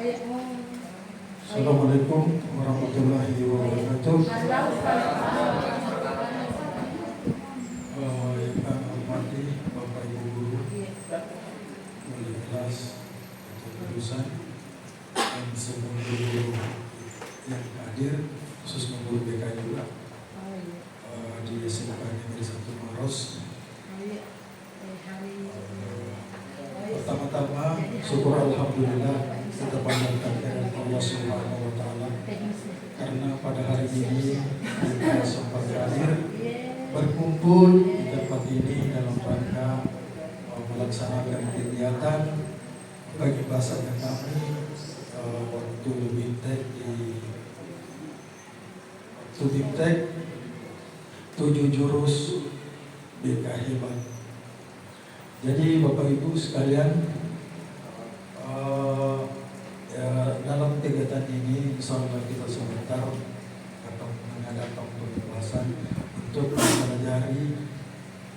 Assalamualaikum warahmatullahi wabarakatuh. Yang kami hormati Bapak Ibu Guru, wali kelas, atau jurusan, dan semua guru yang hadir, khususnya guru BK juga di SMK Negeri 1 Maros. Pertama-tama, syukur alhamdulillah kita panjatkan kepada Allah Subhanahu wa Ta'ala, karena pada hari ini kita sempat hadir berkumpul di tempat ini dalam rangka melaksanakan kegiatan bagi bahasanya kami waktu BIMTEK 7 jurus BK hebat. Jadi Bapak Ibu sekalian, dalam kegiatan ini insyaallah kita sebentar akan mengadakan pembahasan untuk mempelajari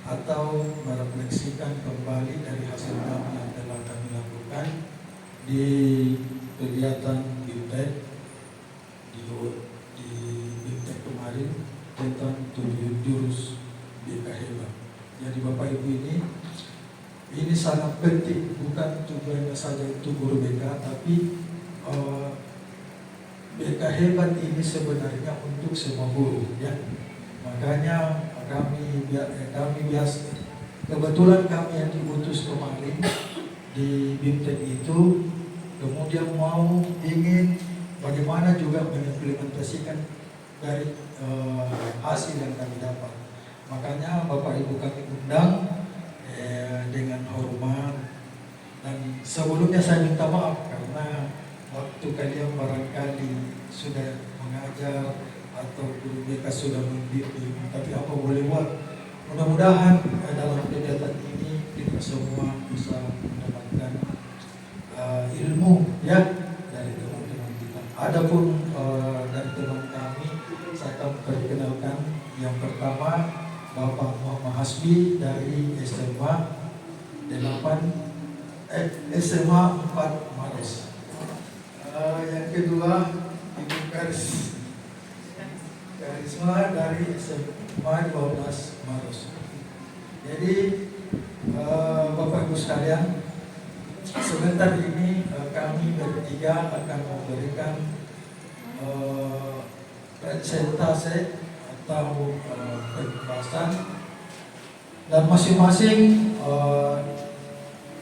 atau merefleksikan kembali dari hasil kami yang telah kami lakukan di kegiatan BIMTEK di BIMTEK kemarin tentang 7 jurus BK hebat. Jadi Bapak Ibu ini sangat penting, bukan tujuannya saja itu guru BK, tapi BK hebat ini sebenarnya untuk semua guru, ya. Makanya kami biasa, kebetulan kami yang diutus kemarin di BIMTEK itu, kemudian ingin bagaimana juga mengimplementasikan dari hasil yang kami dapat. Makanya Bapak Ibu kami undang dengan hormat, dan sebelumnya saya minta maaf karena waktu kalian barangkali sudah mengajar atau guru BK sudah membimbing, tapi apa boleh buat, mudah-mudahan dalam kegiatan ini kita semua bisa mendapatkan ilmu, ya, dari teman-teman kita. Adapun dari teman kami, saya akan perkenalkan yang pertama Bapak Muhammad Hasbi dari SMA 4 Maros. Yang kedua Ibu Karisma dari SMA 12 Maros. Jadi Bapak Ibu sekalian, sebentar ini kami bertiga akan memberikan presentasi atau pembahasan, dan masing-masing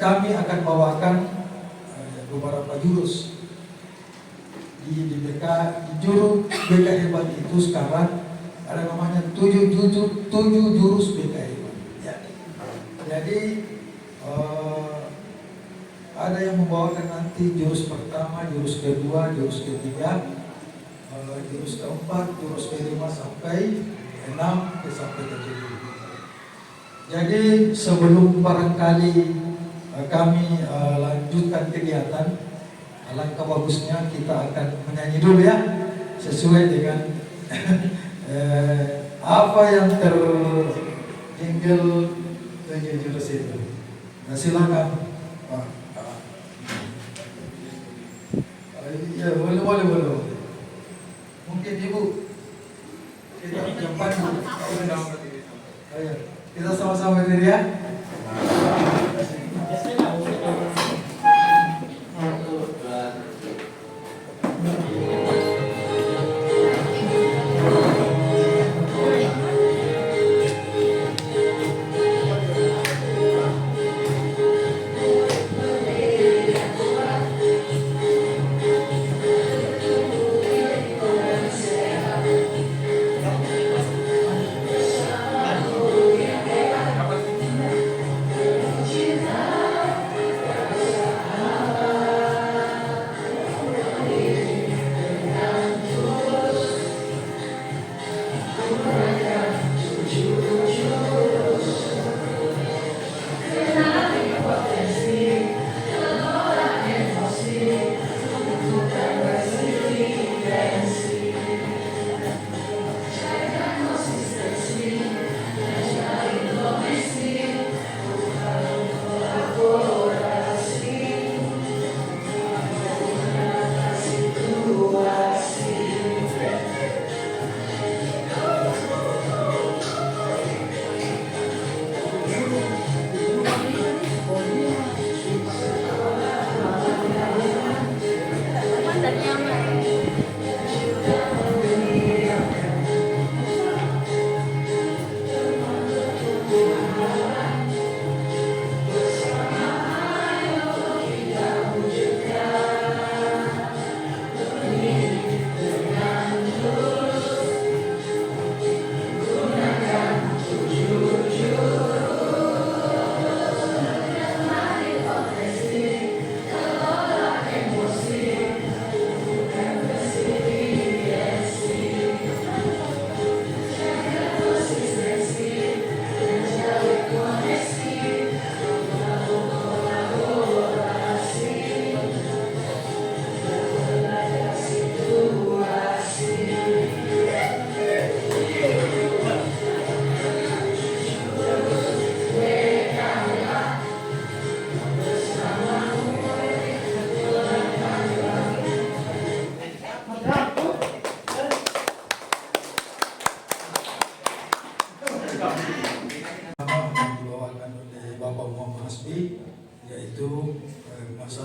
kami akan bawakan beberapa jurus di BK. Di jurus BK hebat itu sekarang ada namanya 7 jurus BK hebat, ya. Jadi ada yang membawakan nanti jurus pertama, jurus kedua, jurus ketiga, jurus keempat, jurus kelima sampai 6 sampai ke 7. Jadi sebelum barangkali kami lanjutkan kegiatan, alangkah bagusnya kita akan menyanyi dulu, ya, sesuai dengan apa yang terjingle 7 jurus itu. Nah, silakan Pak. Ya, boleh. Mungkin Ibu kita jumpa dulu. Ayo, kita sama-sama berdiri, ya.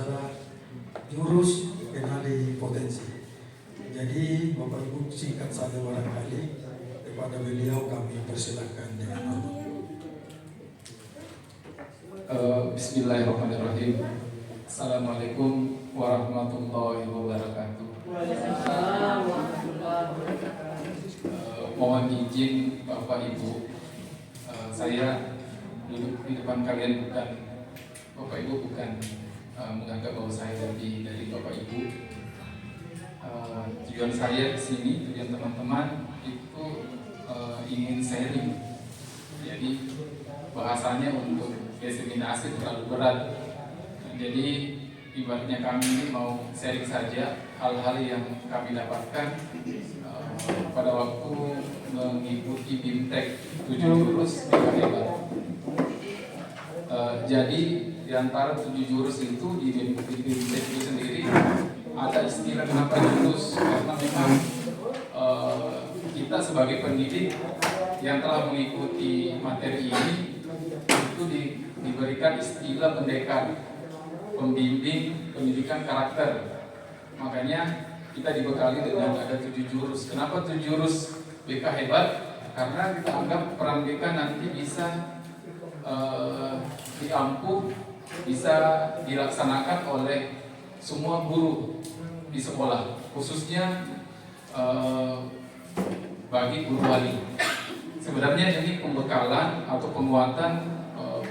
acara jurus kenali potensi. Jadi Bapak Ibu singkat saja barangkali, kepada beliau kami persilahkan dengan hormat. Bismillahirrahmanirrahim. Assalamualaikum warahmatullahi wabarakatuh. Mohon izin Bapak Ibu, saya duduk di depan kalian bukan Bapak Ibu bukan menganggap bahwa saya lebih dari Bapak Ibu. Tujuan saya di sini, tujuan teman-teman itu ingin sharing. Jadi bahasanya untuk diseminasi terlalu berat. Jadi ibaratnya kami ini mau sharing saja hal-hal yang kami dapatkan pada waktu mengikuti BIMTEK 7 jurus BK Hebat. Jadi di antara 7 jurus itu di BIMTEK itu sendiri ada istilah kenapa jurus, karena memang kita sebagai pendidik yang telah mengikuti materi ini itu diberikan istilah pendekar, pembimbing pendidikan karakter. Makanya kita dibekali dengan ada 7 jurus. Kenapa 7 jurus BK Hebat? Karena kita anggap peran BK nanti bisa diampuh, bisa dilaksanakan oleh semua guru di sekolah, khususnya bagi guru wali. Sebenarnya ini pembekalan atau penguatan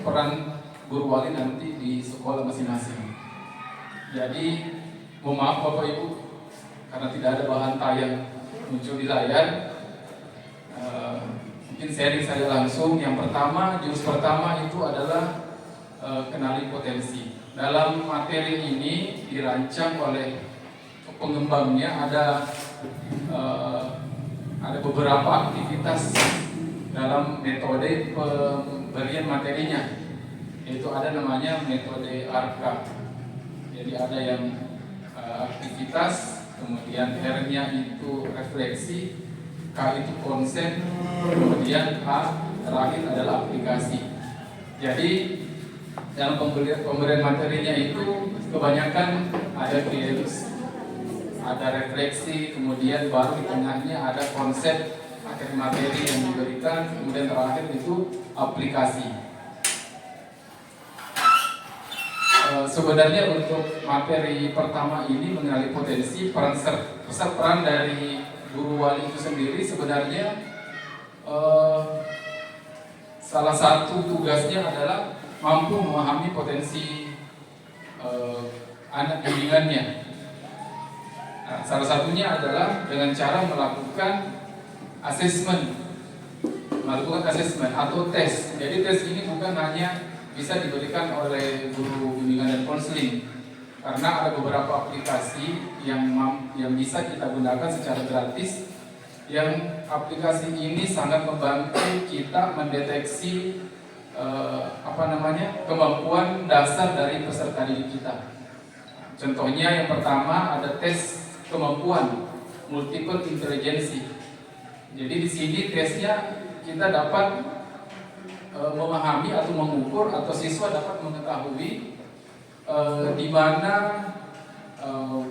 peran guru wali nanti di sekolah masing-masing. Jadi mohon maaf Bapak Ibu, karena tidak ada bahan tayang muncul di layar, mungkin sharing saya langsung. Yang pertama, jurus pertama itu adalah kenali potensi. Dalam materi ini dirancang oleh pengembangnya ada beberapa aktivitas dalam metode pemberian materinya, yaitu ada namanya metode ARKA. Jadi ada yang aktivitas, kemudian R-nya itu refleksi, K itu konsep, kemudian A terakhir adalah aplikasi. Jadi dalam pemberian materinya itu kebanyakan ada teoris, ada refleksi, kemudian baru di tengahnya ada konsep materi yang diberikan, kemudian terakhir itu aplikasi. Sebenarnya untuk materi pertama ini mengenali potensi, peran dari guru wali itu sendiri sebenarnya salah satu tugasnya adalah mampu memahami potensi anak bimbingannya. Nah, salah satunya adalah dengan cara melakukan asesmen atau tes. Jadi tes ini bukan hanya bisa diberikan oleh guru bimbingan dan konseling, karena ada beberapa aplikasi yang bisa kita gunakan secara gratis. Yang aplikasi ini sangat membantu kita mendeteksi kemampuan dasar dari peserta didik kita. Contohnya yang pertama ada tes kemampuan multiple intelligency. Jadi di sini tesnya kita dapat memahami atau mengukur, atau siswa dapat mengetahui di mana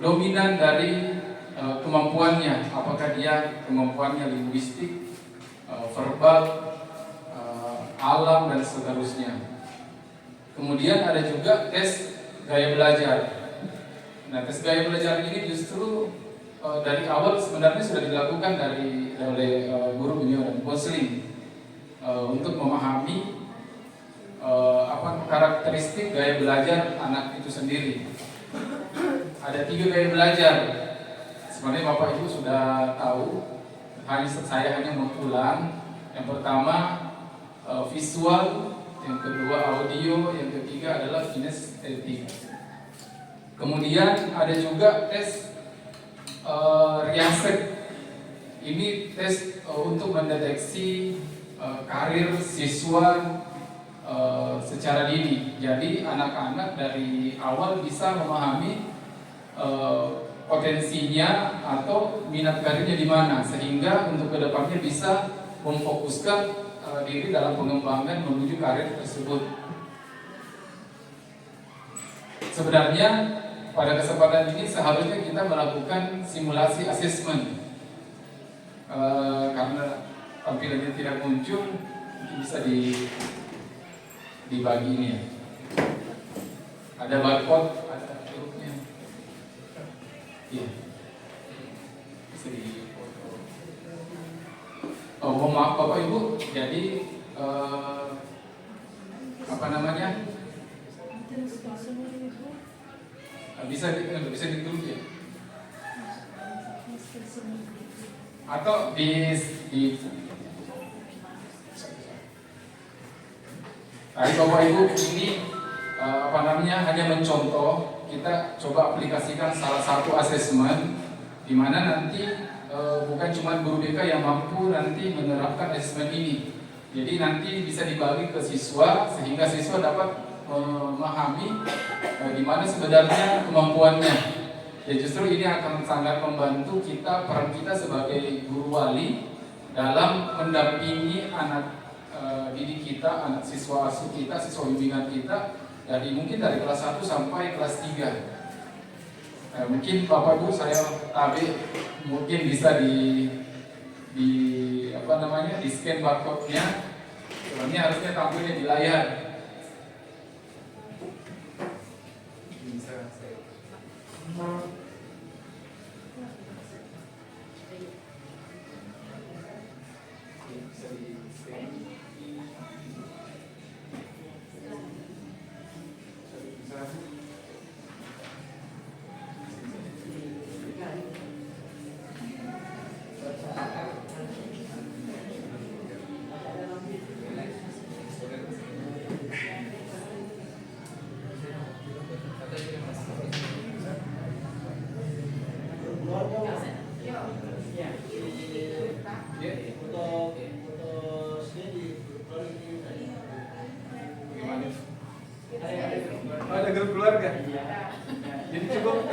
dominan dari kemampuannya, apakah dia kemampuannya linguistik, verbal, alam dan seterusnya. Kemudian ada juga tes gaya belajar. Nah, tes gaya belajar ini justru dari awal sebenarnya sudah dilakukan oleh guru bimbingan dan konseling untuk memahami karakteristik gaya belajar anak itu sendiri. Ada 3 gaya belajar. Sebenarnya Bapak Ibu sudah tahu, saya hanya mengulang. Yang pertama visual, yang kedua audio, yang ketiga adalah kinestetik. Kemudian ada juga tes riaset. Ini tes untuk mendeteksi karir siswa secara dini. Jadi anak-anak dari awal bisa memahami potensinya atau minat karirnya di mana, sehingga untuk kedepannya bisa memfokuskan diri dalam pengembangan menuju karir tersebut. sebenarnya pada kesempatan ini seharusnya kita melakukan simulasi asesmen. Karena tampilannya tidak muncul, mungkin bisa dibagi ini ya. Ada barcode, ada hurufnya. Iya. Bisa dipoto. Oh, mohon maaf Bapak Ibu. Jadi apa namanya? Bisa ditulis ya. Atau Bapak Ibu ini apa namanya, hanya mencontoh, kita coba aplikasikan salah satu asesmen di mana nanti bukan cuma guru BK yang mampu nanti menerapkan asesmen ini. Jadi nanti bisa dibagi ke siswa sehingga siswa dapat memahami di mana sebenarnya kemampuannya. Ya justru ini akan sangat membantu kita, peran kita sebagai guru wali dalam mendampingi anak didik kita, anak siswa asuh kita, siswa bimbingan kita dari mungkin dari kelas 1 sampai kelas 3. Mungkin Bapak Ibu saya tabe mungkin bisa di apa namanya, di scan barcode-nya. Sebenarnya harusnya tampilnya di layar. Bisa saya. Ada grup keluarga? Jadi cukup.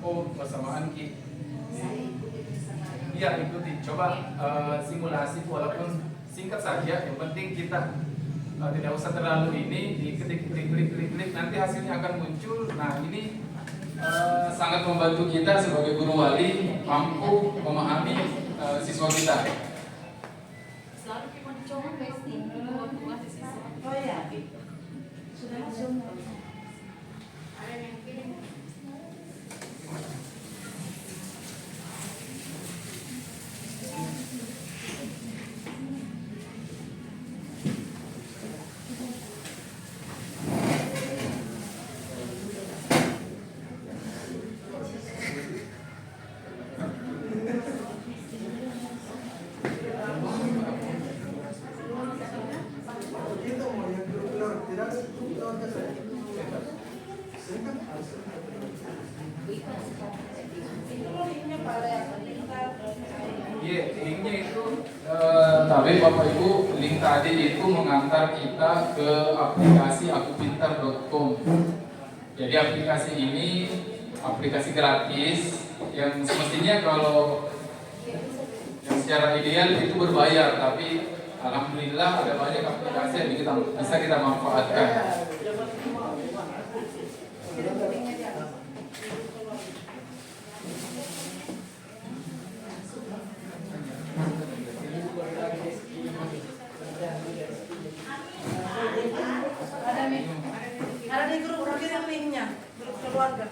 Oh, bersamaan Ki. Iya, ikuti. Coba simulasi walaupun singkat saja. Yang penting kita tidak usah terlalu ini diketik klik nanti hasilnya akan muncul. Nah ini sangat membantu kita sebagai guru wali mampu memahami siswa kita. Selalu kita dicoba guys nih, buat siswa. Oh ya, sudah langsung. Ada yang kirim. Iya, linknya itu tapi Bapak Ibu, link tadi itu mengantar kita ke aplikasi akupintar.com. Jadi aplikasi ini aplikasi gratis yang semestinya kalau yang secara ideal itu berbayar, tapi alhamdulillah ada banyak aplikasi yang bisa kita manfaatkan. Ada di grup kirim linknya, grup keluarga.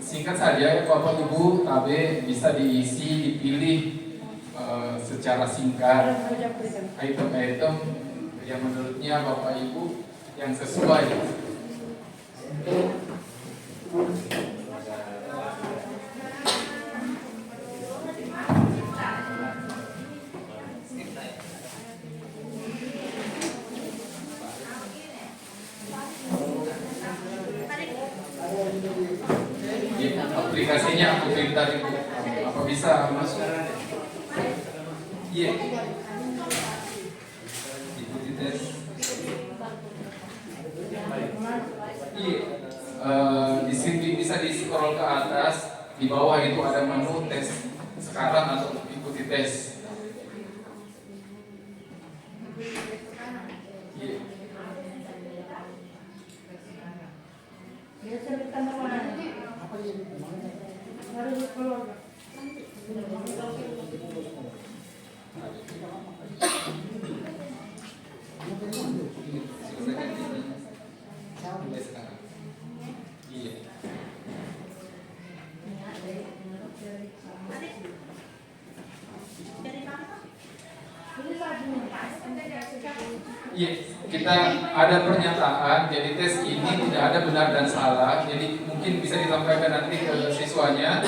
Singkat saja Bapak Ibu, KB bisa diisi, dipilih secara singkat item-item yang menurutnya Bapak Ibu yang sesuai. sebentar Ibu. Apa bisa masuk? Iya. Ikuti tes. Iya. Di sini bisa di scroll ke atas. Di bawah itu ada menu tes sekarang atau ikuti tes. Iya. Mulai sekarang. Iya. Iya, kita ada pernyataan, jadi tes ini tidak ada benar dan salah. Jadi mungkin bisa disampaikan nanti ke siswanya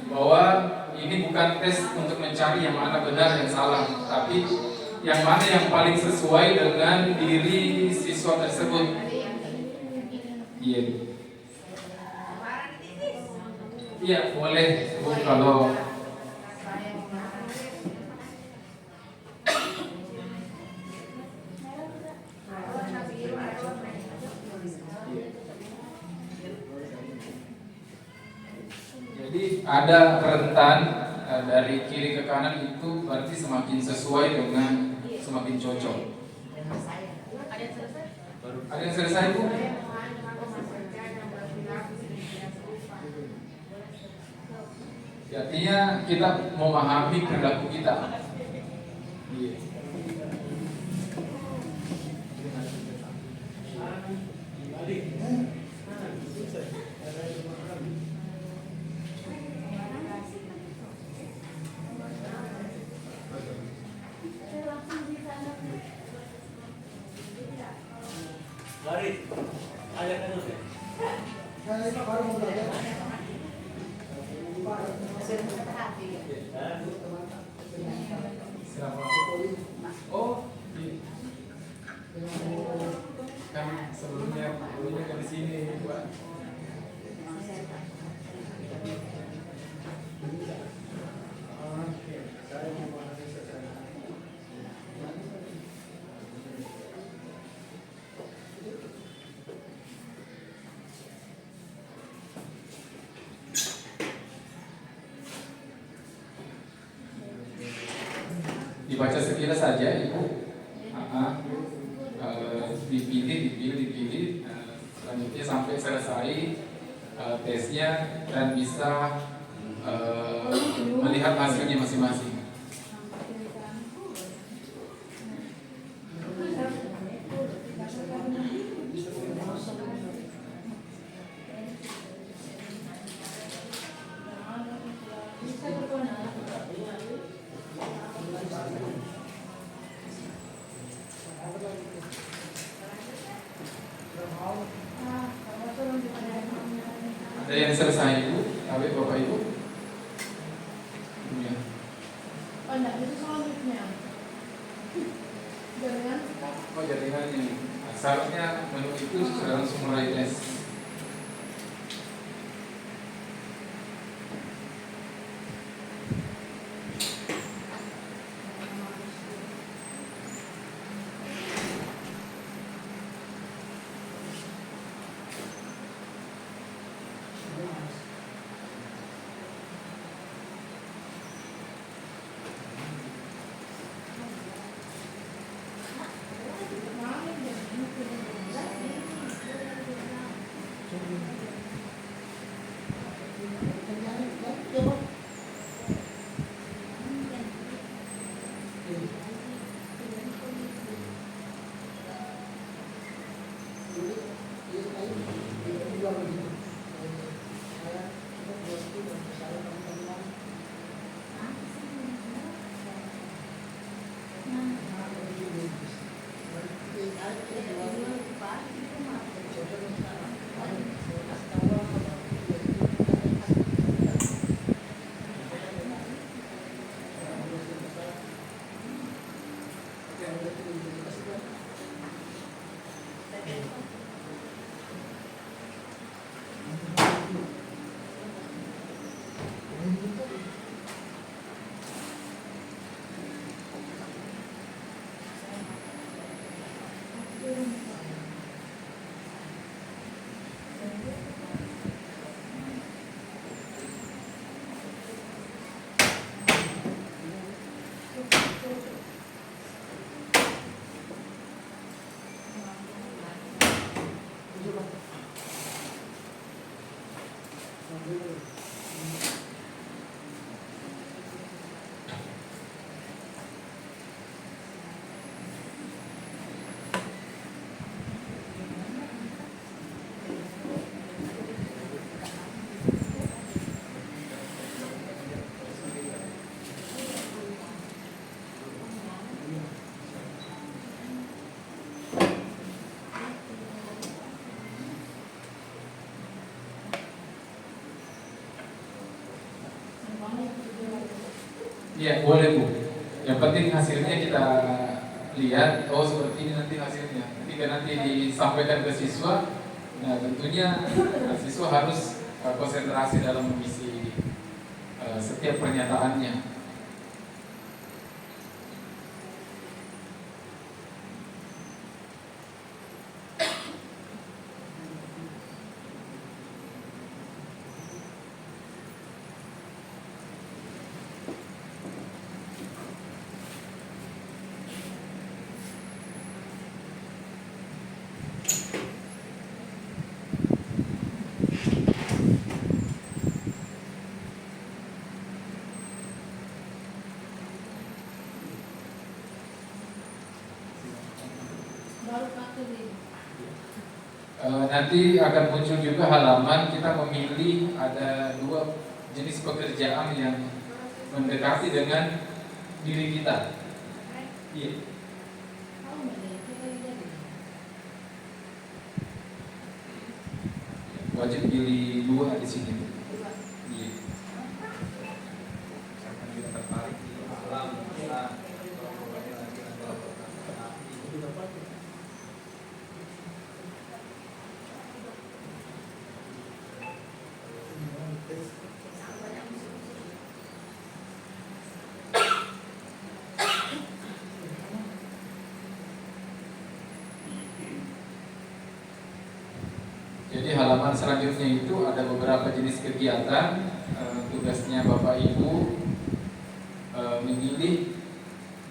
bahwa ini bukan tes untuk mencari yang mana benar yang salah, tapi yang mana yang paling sesuai dengan diri siswa tersebut. Iya. Iya, boleh sebut kalau jadi ada rentan dari kiri ke kanan itu berarti semakin sesuai dengan semakin cocok. Ada yang selesai? Ada yang selesai Bu? Artinya kita memahami perilaku kita. Iya. Mari, ada kan tuh? Oh, iya. Kan sebelumnya dari sini Pak. Dibaca sekilas saja Ibu. Dipilih. Selanjutnya sampai selesai tesnya dan bisa melihat hasilnya masing-masing. Ada yang selesai Ibu? Tapi Bapak Ibu? Ya. Oh, enggak, itu selanjutnya. Jaringan. Oh jaringannya. Seharusnya menu itu sudah langsung mulai tes. Iya, boleh Bu. Yang penting hasilnya kita lihat, oh seperti ini nanti hasilnya. Ketika nanti disampaikan ke siswa, nah tentunya siswa harus konsentrasi dalam mengisi setiap pernyataannya. Baru kartu ini. Nanti akan muncul juga halaman kita memilih ada 2 jenis pekerjaan yang mendekati dengan diri kita. Iya. Tahu nggak deh, kita lihat. Wajib pilih 2 di sini. Iya. Kita tertarik di alam kita. Jadi halaman selanjutnya itu ada beberapa jenis kegiatan. Tugasnya Bapak Ibu memilih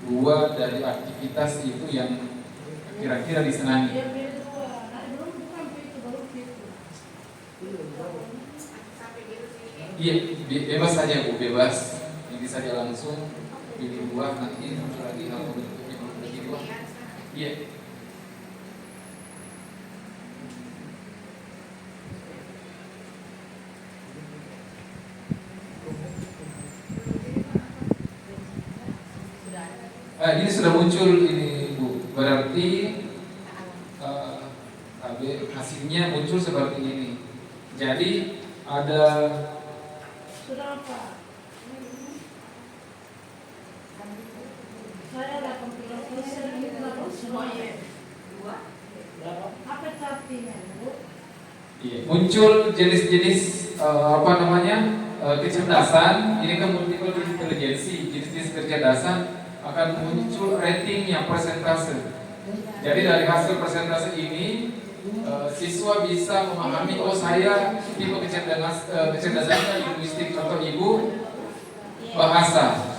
2 dari aktivitas itu yang kira-kira disenangi. Dia beda dua. Nah, belum bukan itu baru itu. Iya, bebas saja Bu, bebas. Yang bisa dia langsung pilih 2, nanti muncul lagi kalau bentuknya pilih 2. Iya. Ini sudah muncul ini Bu, berarti hasilnya muncul seperti ini. Jadi ada Sudah apa? Saya 80% itu lah semuanya. Apa artinya, Bu? muncul jenis-jenis kecerdasan. Ini kan multiple intelligency, jenis-jenis kecerdasan akan muncul ratingnya, persentase. Jadi dari hasil persentase ini siswa bisa memahami, oh saya tipe kecerdasannya linguistik, contoh Ibu bahasa.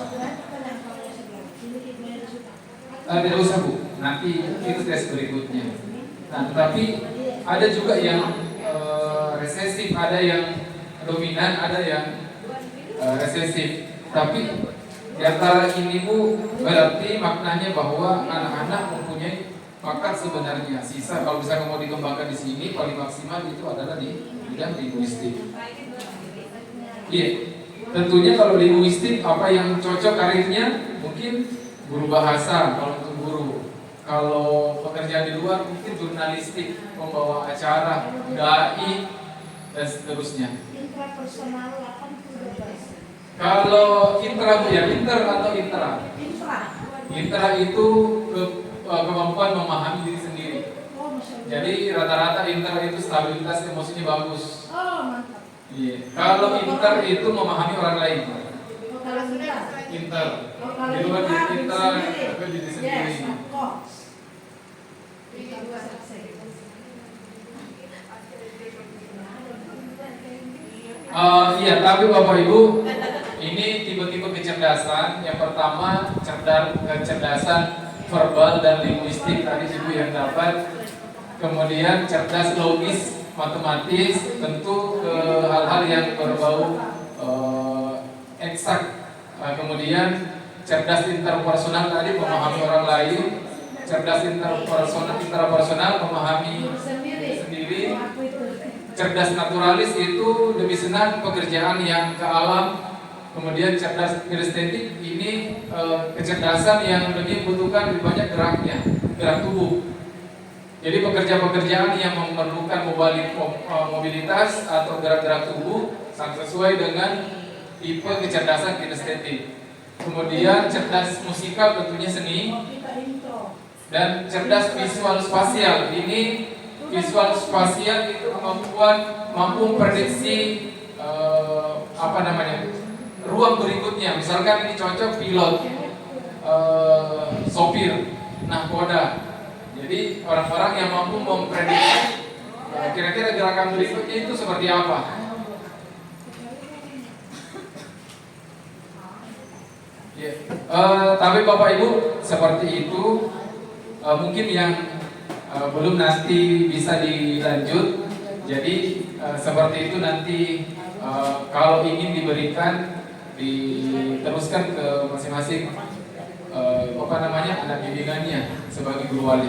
Tidak usah Bu, nanti itu tes berikutnya. Nah, tetapi ada juga yang resesif, ada yang dominan, ada yang resesif. Tapi di antara ini Bu, berarti maknanya bahwa anak-anak mempunyai bakat sebenarnya. Sisa kalau misalnya mau dikembangkan di sini paling maksimal itu adalah di bidang linguistik. Iya, tentunya kalau linguistik apa yang cocok karirnya mungkin guru bahasa kalau untuk guru. Kalau pekerjaan di luar mungkin jurnalistik, membawa acara, dai dan seterusnya. Intrapersonal 80%. Kalau intra Bu ya, inter atau intra? Intra. Intra itu kemampuan memahami diri sendiri. Oh, Masya Allah. Jadi rata-rata inter itu stabilitas emosinya bagus. Oh, mantap. Iya. Kalau inter itu memahami orang lain. Oh, kalau enggak. Inter. Oh, kalau Di luar intra, inter diri tapi diri Yes, sendiri. of course. Kita bisa selesai. Iya, tapi Bapak Ibu, ini tipe-tipe kecerdasan. Yang pertama, kecerdasan verbal dan linguistik tadi Ibu yang dapat. Kemudian cerdas logis matematis, tentu ke hal-hal yang berbau eksak. Kemudian cerdas interpersonal tadi memahami orang lain, cerdas interpersonal memahami sendiri, cerdas naturalis itu lebih senang pekerjaan yang ke alam. Kemudian cerdas kinestetik ini kecerdasan yang lebih membutuhkan lebih banyak geraknya, gerak tubuh. Jadi pekerjaan-pekerjaan yang memerlukan mobilitas atau gerak-gerak tubuh sangat sesuai dengan tipe kecerdasan kinestetik. Kemudian cerdas musikal tentunya seni, dan cerdas visual spasial. Ini visual spasial itu mampu memprediksi ruang berikutnya. Misalkan ini cocok pilot, sopir, nahkoda. Jadi orang-orang yang mampu memprediksi kira-kira gerakan berikutnya itu seperti apa. Ya. Tapi Bapak Ibu seperti itu, mungkin yang belum nanti bisa dilanjut. Jadi seperti itu nanti kalau ingin diberikan diteruskan ke masing-masing anak bimbingannya sebagai guru wali.